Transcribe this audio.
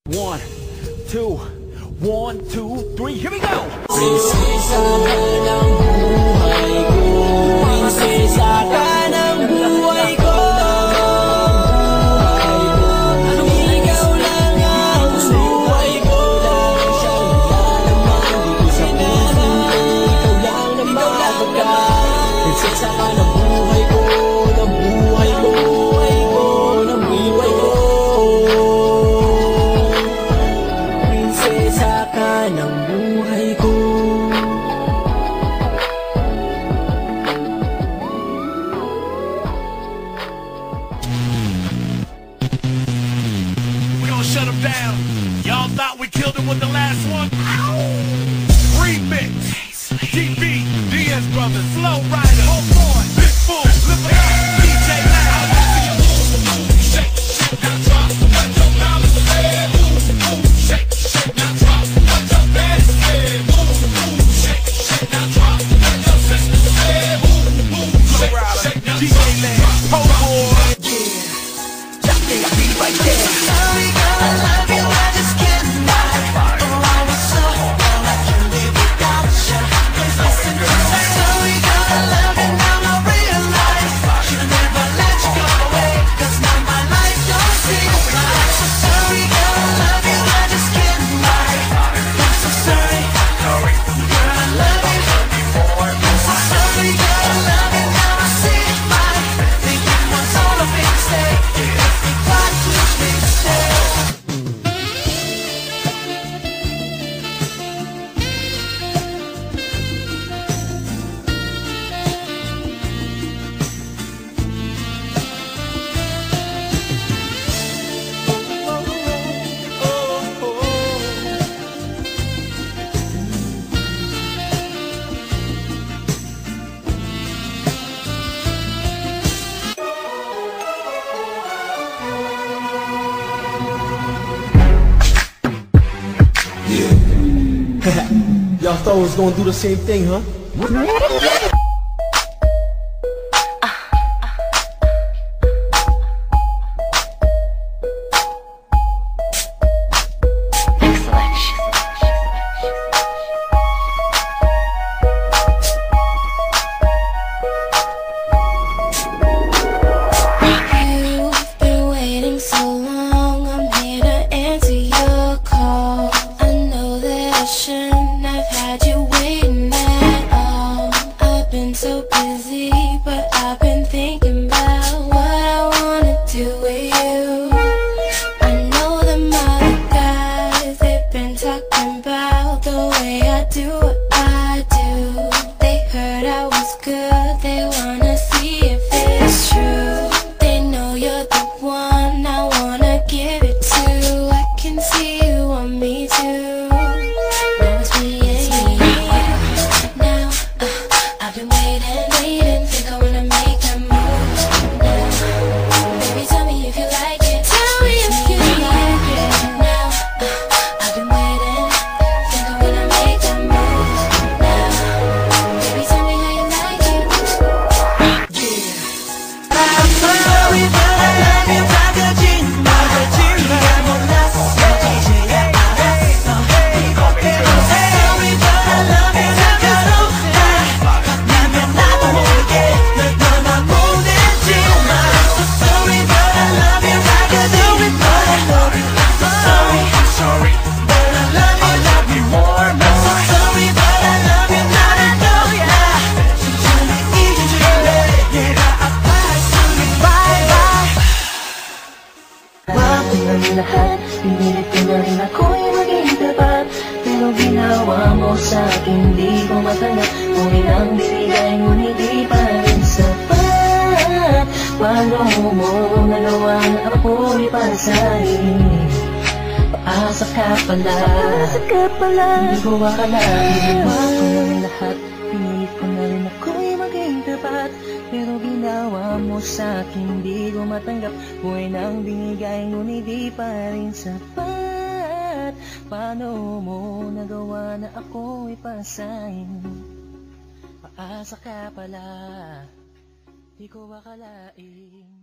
One, two, 1, 2, 3, here we go! Prinsesa ka ng buhay ko, prinsesa ka ng buhay ko. Ikaw lang ang buhay ko. Ikaw lang naman ka. Prinsesa ka ng buhay ko, ng buhay ko, ng buhay ko. Prinsesa ka ng buhay ko. Shut him down. Y'all thought we killed him with the last one? Remix. DB, Diaz Brothers, Flow Rider, Oh Boy, Big Fool, Live It Up, DJ Loud. Shake, shake, now drop. What your mama said. Shake, shake, now drop. What your daddy said. Shake, shake, now drop. What your sister said. Flow Rider, DJ Loud, Oh Boy. Yeah, that thing I be right there. Sorry, girl, I love you, I just can't lie. Oh, I was so young, I can't live without you. Please listen to me. Sorry, girl, I love you, now I realize should never let you go away, 'cause now my life don't seem right. So sorry, girl, I love you, I just can't lie. I'm so sorry, girl, I love you. I'm so sorry, girl, I love you, now I see it right. Thinking what's all a big mistake. What was me to say? Y'all thought I was gonna do the same thing, huh? You've been waiting so long, I'm here to answer your call. I know that I shouldn't have had you waiting at all. I've been so busy, but I've been thinking about what I wanna do with you. I know that my other guys, they've been talking about the way I do what I do. They heard I was good, they wanna see if it's true. They know you're the one I wanna give it to. I can see you want me too. Now it's me and you. Now I've been waiting, think I wanna make that move now. Baby, tell me if you like it. Tell me if you like it. Now I've been waiting, think I wanna make that move now. Baby, tell me how you like it. I'm sorry, but I love you. 다가지마, 네가 몰랐어, 이제야 알았어. I'm sorry, but I love you. 다가오자, 만나면 나도 모르게 널 떠나 보내지 마. So sorry, but I love you. 다가지마, but I love you. I'm so sorry, but I love you more. I'm so sorry, but I love you. 나를 떠나 천천히 잊어줄래. 내가 아파했으니 bye bye. Wag mo ng lahat, pinilit ko na rin ako'y maging tapat. Pero ginawa mo sa'kin, di ko matanggap. Kung ilang binigay ngunit di pa rin sapat. Paano mo nagawa na ako'y pasahin? Paasa ka pala, di ko akalain. Wag mo ng lahat, pinilit ko na rin ako'y maging tapat. Pero ginawa mo sa'kin, di ko matanggap. Buhay nang binigay, ngunit di pa rin sapat. Paano mo nagawa na ako'y pasahin? Paasa ka pala, di ko akalain.